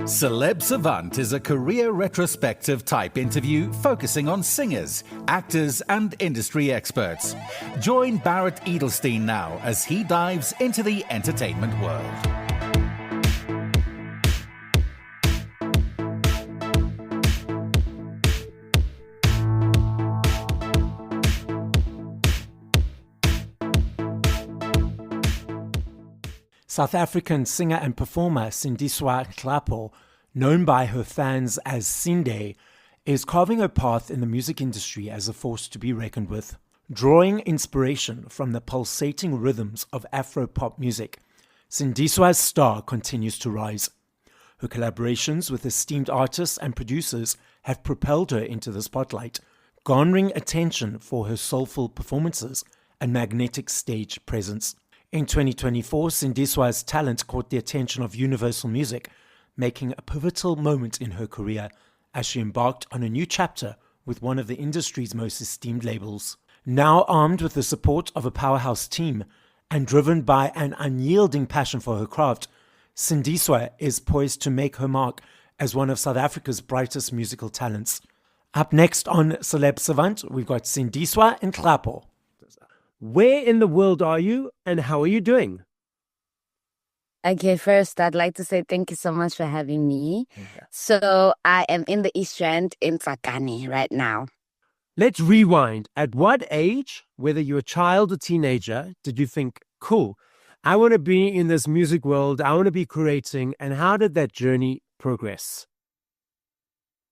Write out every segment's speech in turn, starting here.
Celeb Savant is a career retrospective type interview focusing on singers, actors, and industry experts. Join Barrett Edelstein now as he dives into the entertainment world. South African singer and performer Sindiswa Nhlapo, known by her fans as Sinde, is carving her path in the music industry as a force to be reckoned with. Drawing inspiration from the pulsating rhythms of Afro-pop music, Sindiswa's star continues to rise. Her collaborations with esteemed artists and producers have propelled her into the spotlight, garnering attention for her soulful performances and magnetic stage presence. In 2024, Sindiswa's talent caught the attention of Universal Music, making a pivotal moment in her career as she embarked on a new chapter with one of the industry's most esteemed labels. Now armed with the support of a powerhouse team and driven by an unyielding passion for her craft, Sindiswa is poised to make her mark as one of South Africa's brightest musical talents. Up next on Celeb Savant, we've got Sindiswa Nhlapo. Where in the world are you and how are you doing? Okay, first, I'd like to say thank you so much for having me. So I am in the East Rand in Tsakani right now. Let's rewind. At what age, whether you're a child or teenager, did you think, cool, I want to be in this music world, I want to be creating, and how did that journey progress?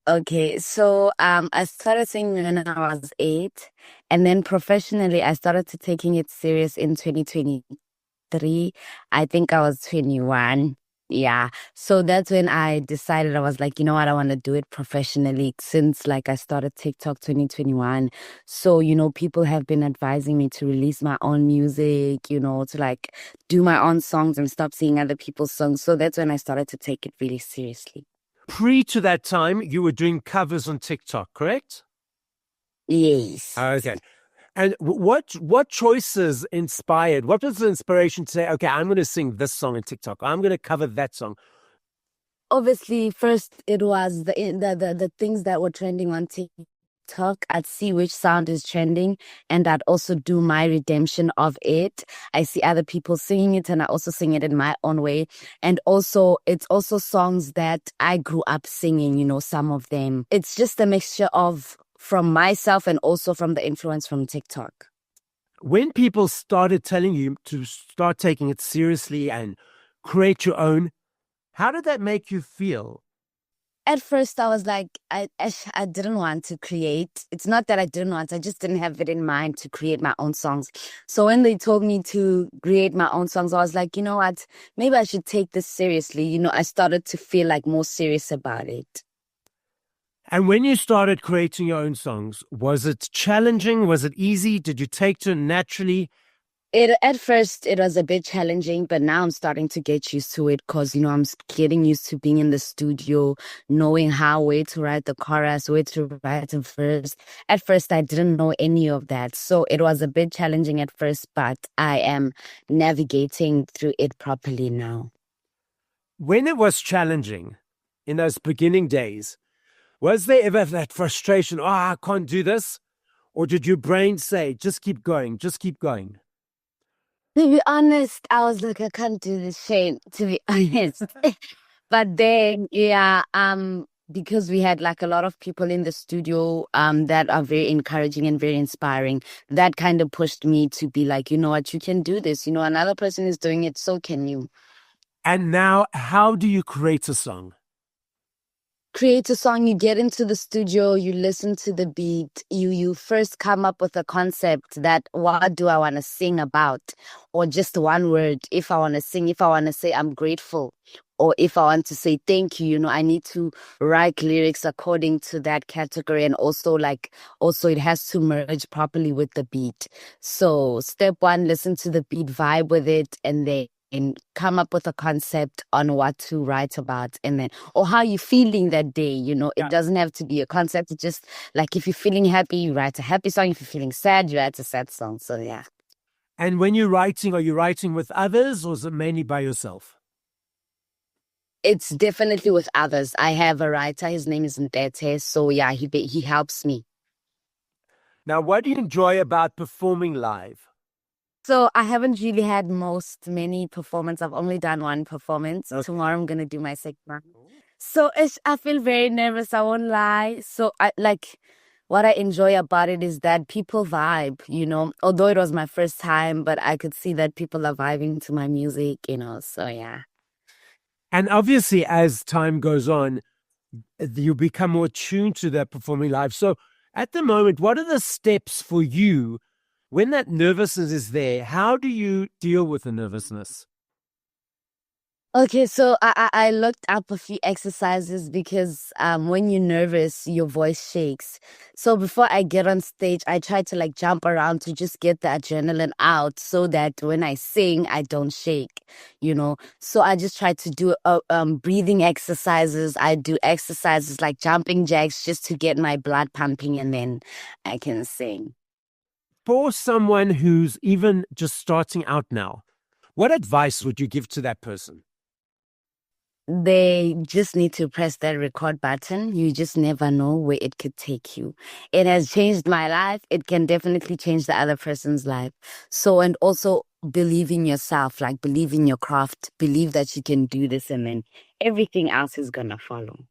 Okay, so I started singing when I was 8, and then professionally, I started to taking it serious in 2023. I think I was 21. Yeah, so that's when I decided, I was like, you know what, I want to do it professionally since I started TikTok 2021. So, people have been advising me to release my own music, to do my own songs and stop seeing other people's songs. So that's when I started to take it really seriously. Pre to that time, you were doing covers on TikTok, correct? Yes. Okay. And what choices inspired? What was the inspiration to say, okay, I'm going to sing this song on TikTok. I'm going to cover that song. Obviously, first it was the things that were trending on TikTok. I'd see which sound is trending, and I'd also do my redemption of it. I see other people singing it, and I also sing it in my own way. And also, it's also songs that I grew up singing, some of them. It's just a mixture of from myself and also from the influence from TikTok. When people started telling you to start taking it seriously and create your own, how did that make you feel? At first, I was like, I didn't want to create. It's not that I didn't want, I just didn't have it in mind to create my own songs. So when they told me to create my own songs, I was like, you know what, maybe I should take this seriously. I started to feel more serious about it. And when you started creating your own songs, was it challenging? Was it easy? Did you take to it naturally? At first, it was a bit challenging, but now I'm starting to get used to it because, I'm getting used to being in the studio, knowing where to write the chorus, where to write the verse. At first, I didn't know any of that. So it was a bit challenging at first, but I am navigating through it properly now. When it was challenging in those beginning days, was there ever that frustration, I can't do this? Or did your brain say, just keep going, just keep going? To be honest, I was like, I can't do this, Shane, to be honest. But then, because we had a lot of people in the studio that are very encouraging and very inspiring, that kind of pushed me to be like, you know what, you can do this. Another person is doing it, so can you. And now, how do you create a song? Create a song, you get into the studio, you listen to the beat, you first come up with a concept that what do I want to sing about, or just one word. If I want to sing, if I want to say I'm grateful, or if I want to say thank you, I need to write lyrics according to that category, and also it has to merge properly with the beat. So step one, listen to the beat, vibe with it, and then come up with a concept on what to write about, and then or how you're feeling that day. It doesn't have to be a concept. It's just if you're feeling happy, you write a happy song. If you're feeling sad, you write a sad song. So yeah. And when you're writing, are you writing with others or is it mainly by yourself? It's definitely with others. I have a writer. His name is Ntete. So yeah, he helps me. Now, what do you enjoy about performing live? So I haven't really had many performances. I've only done one performance. Okay. Tomorrow I'm gonna do my second one. So I feel very nervous. I won't lie. So what I enjoy about it is that people vibe. Although it was my first time, but I could see that people are vibing to my music. So yeah. And obviously, as time goes on, you become more tuned to that performing live. So at the moment, what are the steps for you when that nervousness is there? How do you deal with the nervousness? Okay, so I looked up a few exercises because when you're nervous, your voice shakes. So before I get on stage, I try to jump around to just get the adrenaline out so that when I sing, I don't shake. So I just try to do breathing exercises. I do exercises like jumping jacks just to get my blood pumping, and then I can sing. For someone who's even just starting out now, what advice would you give to that person? They just need to press that record button. You just never know where it could take you. It has changed my life. It can definitely change the other person's life. So, and also believe in yourself, believe in your craft, believe that you can do this, and then everything else is going to follow.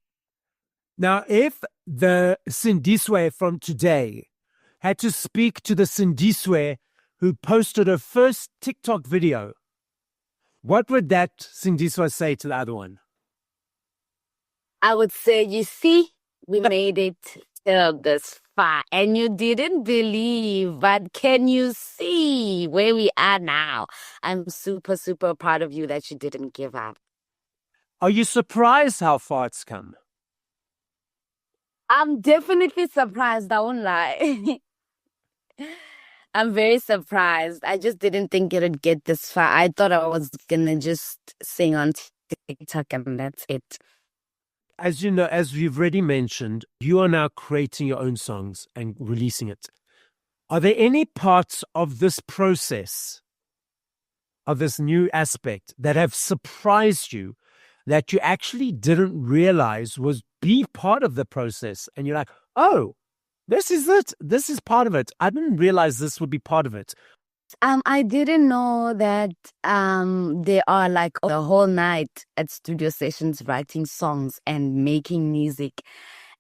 Now, if the Sindiswa from today had to speak to the Sindiswa who posted her first TikTok video, what would that Sindiswa say to the other one? I would say, you see, we made it till this far and you didn't believe, but can you see where we are now? I'm super, super proud of you that you didn't give up. Are you surprised how far it's come? I'm definitely surprised, I won't lie. I'm very surprised. I just didn't think it would get this far. I thought I was gonna just sing on TikTok and that's it. As you know, as we've already mentioned, you are now creating your own songs and releasing it. Are there any parts of this process, of this new aspect, that have surprised you that you actually didn't realize was be part of the process? And you're like, oh, this is it. This is part of it. I didn't realize this would be part of it. I didn't know that they are the whole night at studio sessions writing songs and making music.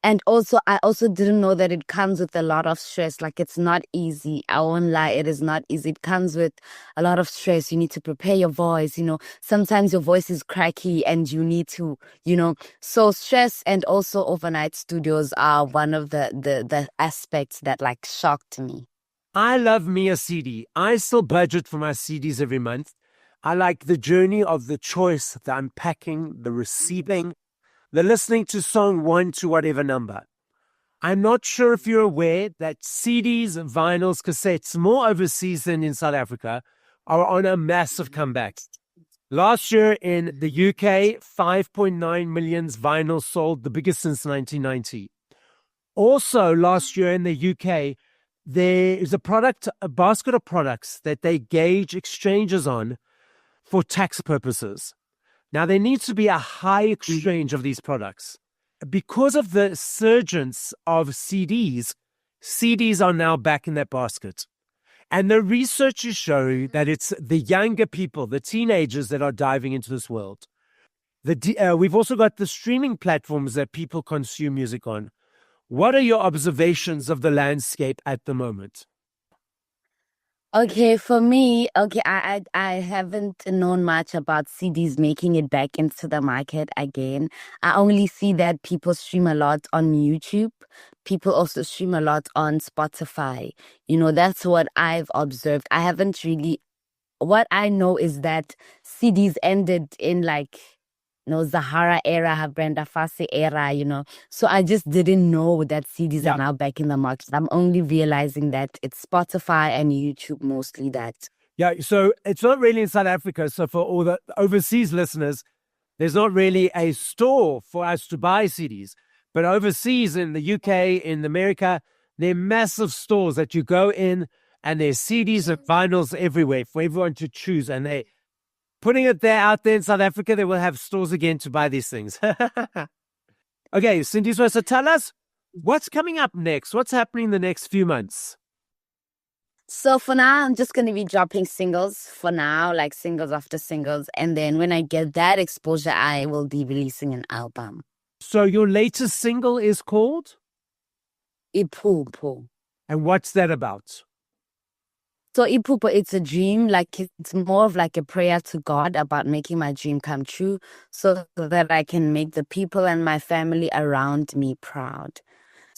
And also, I also didn't know that it comes with a lot of stress. It's not easy. I won't lie, it is not easy. It comes with a lot of stress. You need to prepare your voice. Sometimes your voice is cracky and you need to, So stress and also overnight studios are one of the aspects that shocked me. I love me a CD. I still budget for my CDs every month. I like the journey of the choice, the unpacking, the receiving, the listening to song 1 to whatever number. I'm not sure if you're aware that CDs, vinyls, cassettes, more overseas than in South Africa, are on a massive comeback. Last year in the UK, 5.9 million vinyls sold, the biggest since 1990. Also, last year in the UK, there is a basket of products that they gauge exchanges on for tax purposes. Now, there needs to be a high exchange of these products. Because of the surgence of CDs are now back in that basket. And the research is showing that it's the younger people, the teenagers, that are diving into this world. We've also got the streaming platforms that people consume music on. What are your observations of the landscape at the moment? Okay, for me, I haven't known much about CDs making it back into the market again. I only see that people stream a lot on YouTube. People also stream a lot on Spotify. That's what I've observed. I haven't really. What I know is that CDs ended in Zahara era, Brenda Fassie era. So I just didn't know that CDs are now back in the market. I'm only realizing that it's Spotify and YouTube mostly that. Yeah, so it's not really in South Africa. So for all the overseas listeners, there's not really a store for us to buy CDs. But overseas in the UK, in America, there are massive stores that you go in and there's CDs and vinyls everywhere for everyone to choose. And putting it there out there in South Africa, they will have stores again to buy these things. Okay, Sindiswa, so tell us what's coming up next. What's happening in the next few months? So for now, I'm just going to be dropping singles for now, like singles after singles. And then when I get that exposure, I will be releasing an album. So your latest single is called? Ipupo. And what's that about? So Ipupo, it's a dream. Like it's more of like a prayer to God about making my dream come true so that I can make the people and my family around me proud.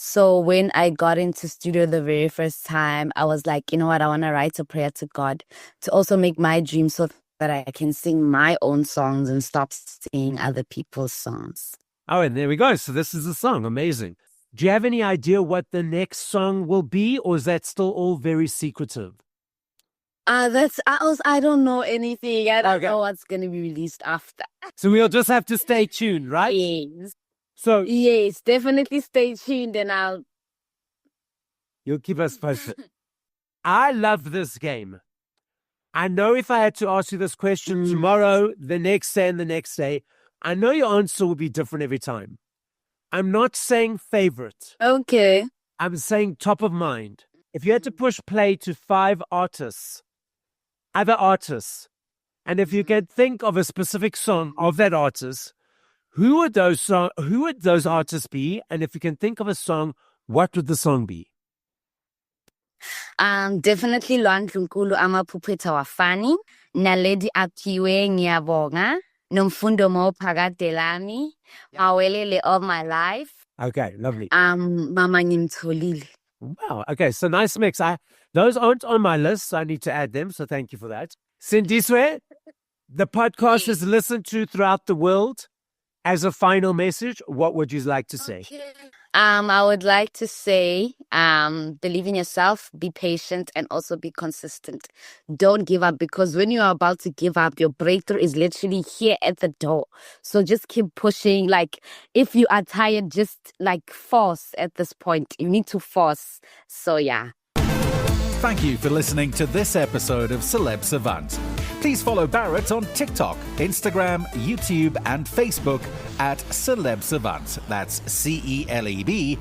So when I got into studio the very first time, I was like, you know what, I want to write a prayer to God to also make my dream so that I can sing my own songs and stop singing other people's songs. Oh, and there we go. So this is the song. Amazing. Do you have any idea what the next song will be, or is that still all very secretive? I don't know anything. I don't know what's going to be released after. So we'll just have to stay tuned, right? Yes. So yes, definitely stay tuned and you'll keep us posted. I love this game. I know if I had to ask you this question tomorrow, the next day, and the next day, I know your answer will be different every time. I'm not saying favorite. Okay. I'm saying top of mind. If you had to push play to 5 artists, other artists, and if you could think of a specific song of that artist, who would those artists be? And if you can think of a song, what would the song be? Definitely Lwandlunkulu Amaphuphetha Wafani, Naledi Aphiwe Ngiyabonga, Nomfundo Mo Phakade Lami, Mawelele All My Life. Okay, lovely. Mama Ngimtholile. Wow. Okay, so nice mix. Those aren't on my list, so I need to add them. So thank you for that. Sindiswa, the podcast is listened to throughout the world. As a final message, what would you like to say? Okay. I would like to say, believe in yourself, be patient, and also be consistent. Don't give up, because when you're about to give up, your breakthrough is literally here at the door. So just keep pushing. Like, if you are tired, just like force at this point. You need to force. So, yeah. Thank you for listening to this episode of Celeb Savant. Please follow Barrett on TikTok, Instagram, YouTube, and Facebook at Celeb Savant. That's CelebSavant.